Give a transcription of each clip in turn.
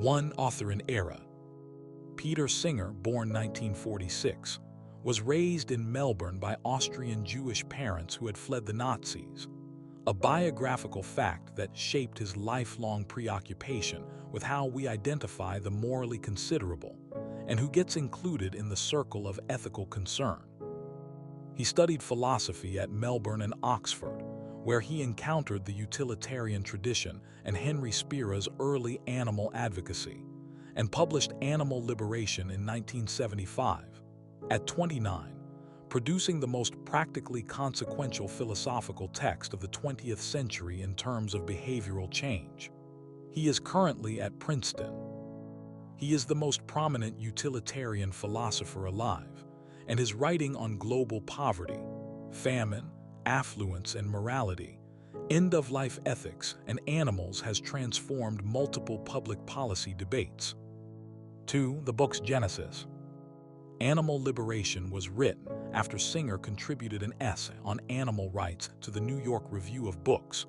One author in era. Peter Singer, born 1946, was raised in Melbourne by Austrian Jewish parents who had fled the Nazis, a biographical fact that shaped his lifelong preoccupation with how we identify the morally considerable and who gets included in the circle of ethical concern. He studied philosophy at Melbourne and Oxford, where he encountered the utilitarian tradition and Henry Spira's early animal advocacy, and published Animal Liberation in 1975. At 29, producing the most practically consequential philosophical text of the 20th century in terms of behavioral change. He is currently at Princeton. He is the most prominent utilitarian philosopher alive, and his writing on global poverty, famine, affluence and morality, end-of-life ethics, and animals has transformed multiple public policy debates. 2. The book's genesis. Animal Liberation was written after Singer contributed an essay on animal rights to the New York Review of Books,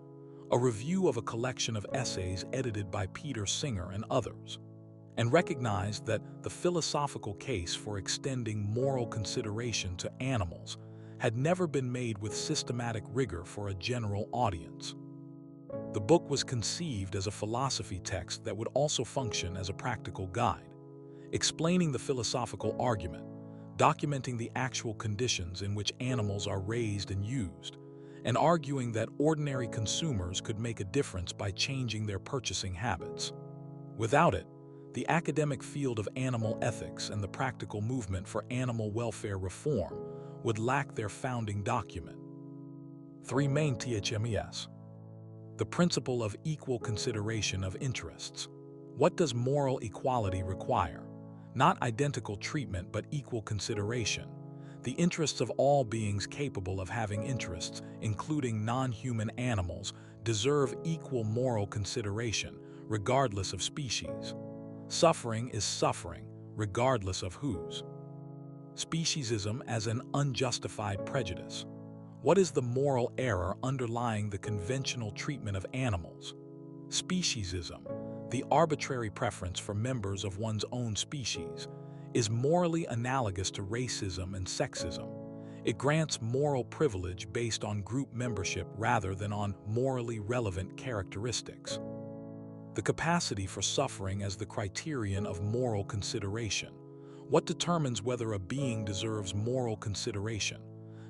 a review of a collection of essays edited by Peter Singer and others, and recognized that the philosophical case for extending moral consideration to animals had never been made with systematic rigor for a general audience. The book was conceived as a philosophy text that would also function as a practical guide, explaining the philosophical argument, documenting the actual conditions in which animals are raised and used, and arguing that ordinary consumers could make a difference by changing their purchasing habits. Without it, the academic field of animal ethics and the practical movement for animal welfare reform would lack their founding document. 3. Main THMES. The principle of equal consideration of interests. What does moral equality require? Not identical treatment, but equal consideration. The interests of all beings capable of having interests, including non-human animals, deserve equal moral consideration, regardless of species. Suffering is suffering, regardless of whose. Speciesism as an unjustified prejudice. What is the moral error underlying the conventional treatment of animals? Speciesism, the arbitrary preference for members of one's own species, is morally analogous to racism and sexism. It grants moral privilege based on group membership rather than on morally relevant characteristics. The capacity for suffering as the criterion of moral consideration. What determines whether a being deserves moral consideration?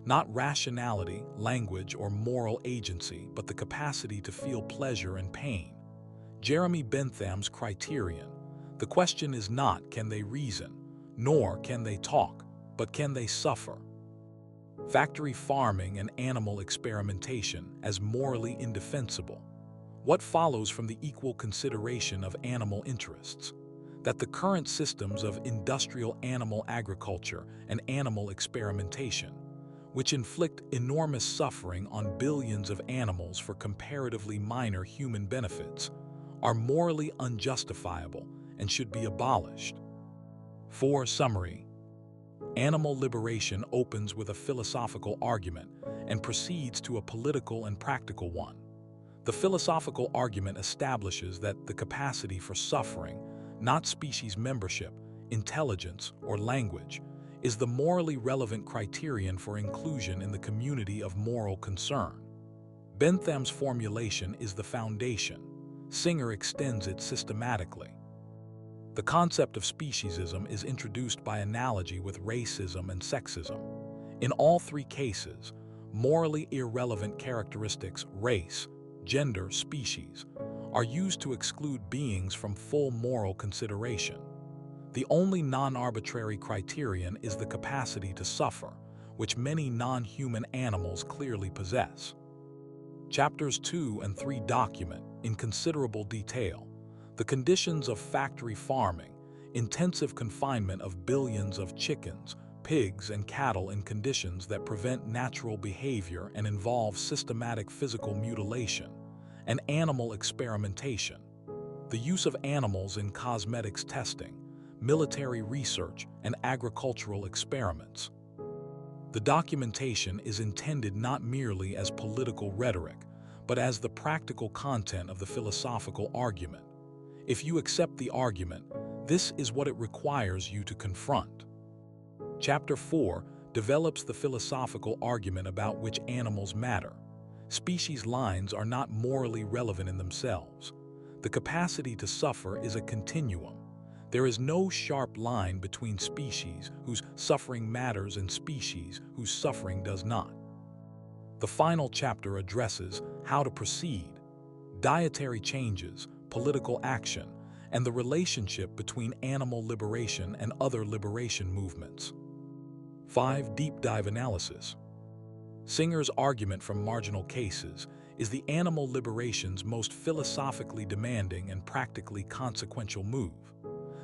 Not rationality, language, or moral agency, but the capacity to feel pleasure and pain. Jeremy Bentham's criterion. The question is not can they reason, nor can they talk, but can they suffer? Factory farming and animal experimentation as morally indefensible. What follows from the equal consideration of animal interests? That the current systems of industrial animal agriculture and animal experimentation, which inflict enormous suffering on billions of animals for comparatively minor human benefits, are morally unjustifiable and should be abolished. 4. Summary. Animal Liberation opens with a philosophical argument and proceeds to a political and practical one. The philosophical argument establishes that the capacity for suffering, not species membership, intelligence, or language, is the morally relevant criterion for inclusion in the community of moral concern. Bentham's formulation is the foundation. Singer extends it systematically. The concept of speciesism is introduced by analogy with racism and sexism. In all three cases, morally irrelevant characteristics, race, gender, species, are used to exclude beings from full moral consideration. The only non-arbitrary criterion is the capacity to suffer, which many non-human animals clearly possess. Chapters 2 and 3 document, in considerable detail, the conditions of factory farming, intensive confinement of billions of chickens, pigs, and cattle in conditions that prevent natural behavior and involve systematic physical mutilation, and animal experimentation, the use of animals in cosmetics testing, military research, and agricultural experiments. The documentation is intended not merely as political rhetoric, but as the practical content of the philosophical argument. If you accept the argument, this is what it requires you to confront. Chapter 4 develops the philosophical argument about which animals matter. Species lines are not morally relevant in themselves. The capacity to suffer is a continuum. There is no sharp line between species whose suffering matters and species whose suffering does not. The final chapter addresses how to proceed, dietary changes, political action, and the relationship between animal liberation and other liberation movements. 5. Deep dive analysis. Singer's argument from marginal cases is the animal liberation's most philosophically demanding and practically consequential move.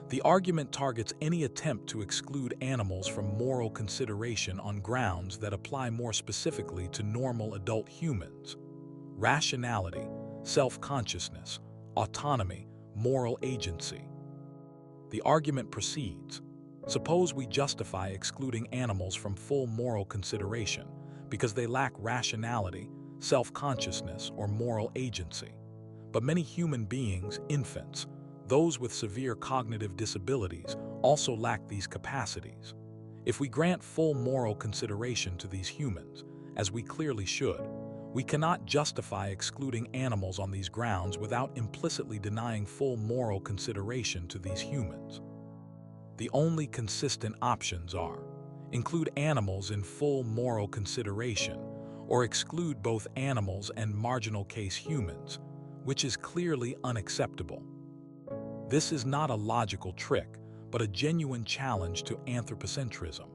The argument targets any attempt to exclude animals from moral consideration on grounds that apply more specifically to normal adult humans: rationality, self-consciousness, autonomy, moral agency. The argument proceeds. Suppose we justify excluding animals from full moral consideration because they lack rationality, self-consciousness, or moral agency. But many human beings, infants, those with severe cognitive disabilities, also lack these capacities. If we grant full moral consideration to these humans, as we clearly should, we cannot justify excluding animals on these grounds without implicitly denying full moral consideration to these humans. The only consistent options are: include animals in full moral consideration, or exclude both animals and marginal case humans, which is clearly unacceptable. This is not a logical trick, but a genuine challenge to anthropocentrism.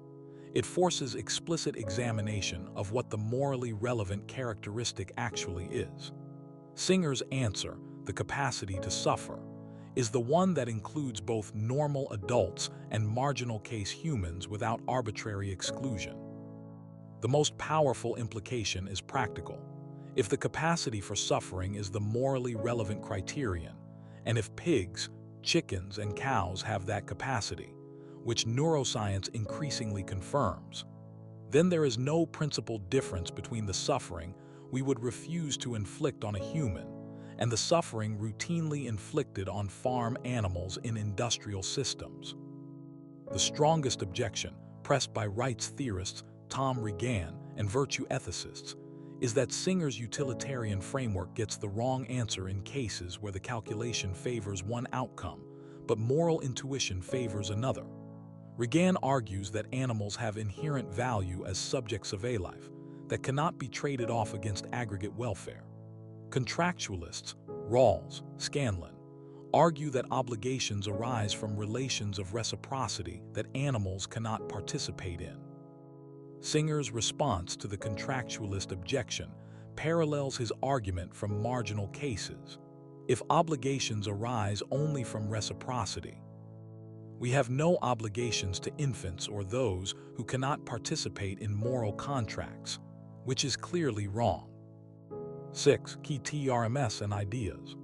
It forces explicit examination of what the morally relevant characteristic actually is. Singer's answer, the capacity to suffer, is the one that includes both normal adults and marginal case humans without arbitrary exclusion. The most powerful implication is practical. If the capacity for suffering is the morally relevant criterion, and if pigs, chickens, and cows have that capacity, which neuroscience increasingly confirms, then there is no principled difference between the suffering we would refuse to inflict on a human and the suffering routinely inflicted on farm animals in industrial systems. The strongest objection, pressed by rights theorists Tom Regan and virtue ethicists, is that Singer's utilitarian framework gets the wrong answer in cases where the calculation favors one outcome, but moral intuition favors another. Regan argues that animals have inherent value as subjects of a life that cannot be traded off against aggregate welfare. Contractualists, Rawls, Scanlon, argue that obligations arise from relations of reciprocity that animals cannot participate in. Singer's response to the contractualist objection parallels his argument from marginal cases. If obligations arise only from reciprocity, we have no obligations to infants or those who cannot participate in moral contracts, which is clearly wrong. 6. Key TRMS and ideas.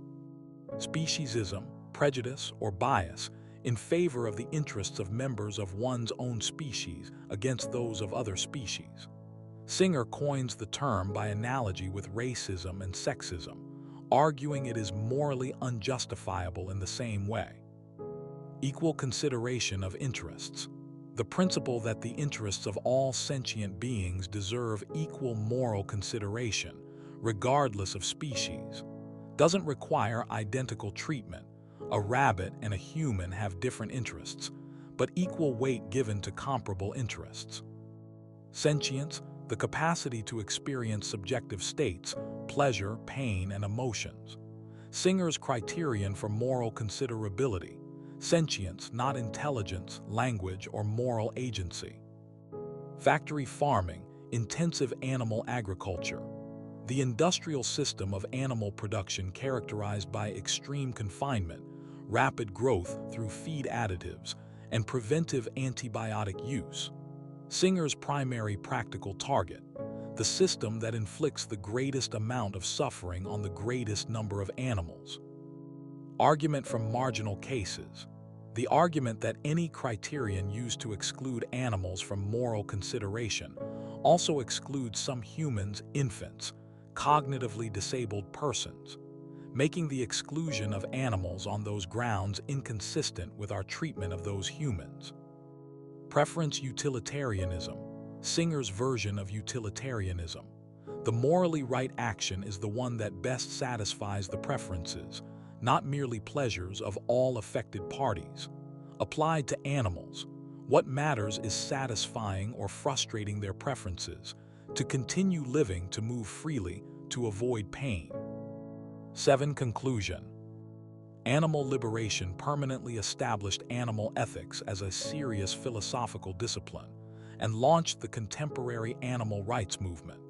Speciesism, prejudice, or bias in favor of the interests of members of one's own species against those of other species. Singer coins the term by analogy with racism and sexism, arguing it is morally unjustifiable in the same way. Equal consideration of interests. The principle that the interests of all sentient beings deserve equal moral consideration, regardless of species, doesn't require identical treatment. A rabbit and a human have different interests, but equal weight given to comparable interests. Sentience, the capacity to experience subjective states, pleasure, pain, and emotions. Singer's criterion for moral considerability: sentience, not intelligence, language, or moral agency. Factory farming, intensive animal agriculture. The industrial system of animal production characterized by extreme confinement, rapid growth through feed additives, and preventive antibiotic use. Singer's primary practical target: the system that inflicts the greatest amount of suffering on the greatest number of animals. Argument from marginal cases. The argument that any criterion used to exclude animals from moral consideration also excludes some humans, infants, cognitively disabled persons. making the exclusion of animals on those grounds inconsistent with our treatment of those humans. Preference utilitarianism, Singer's version of utilitarianism. The morally right action is the one that best satisfies the preferences, not merely pleasures, of all affected parties. Applied to animals, what matters is satisfying or frustrating their preferences, to continue living, to move freely, to avoid pain. 7. Conclusion. Animal liberation permanently established animal ethics as a serious philosophical discipline and launched the contemporary animal rights movement,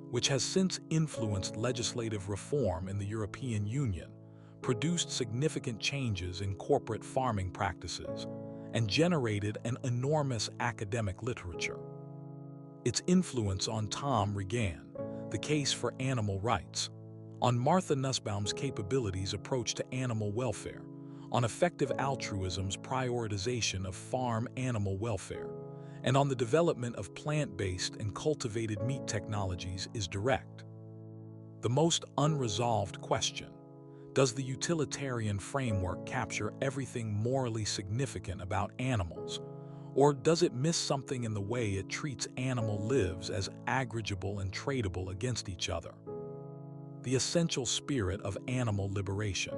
which has since influenced legislative reform in the European Union, produced significant changes in corporate farming practices, and generated an enormous academic literature. Its influence on Tom Regan, The Case for Animal Rights, on Martha Nussbaum's capabilities approach to animal welfare, on effective altruism's prioritization of farm animal welfare, and on the development of plant-based and cultivated meat technologies is direct. The most unresolved question: does the utilitarian framework capture everything morally significant about animals, or does it miss something in the way it treats animal lives as aggregatable and tradable against each other? The essential spirit of animal liberation.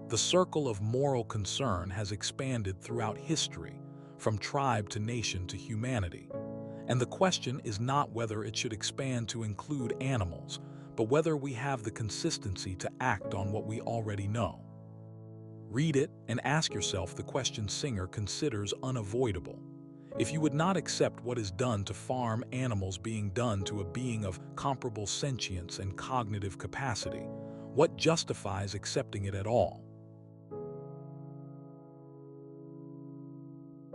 The circle of moral concern has expanded throughout history, from tribe to nation to humanity, and the question is not whether it should expand to include animals, but whether we have the consistency to act on what we already know. Read it and ask yourself the question Singer considers unavoidable. If you would not accept what is done to farm animals being done to a being of comparable sentience and cognitive capacity, what justifies accepting it at all?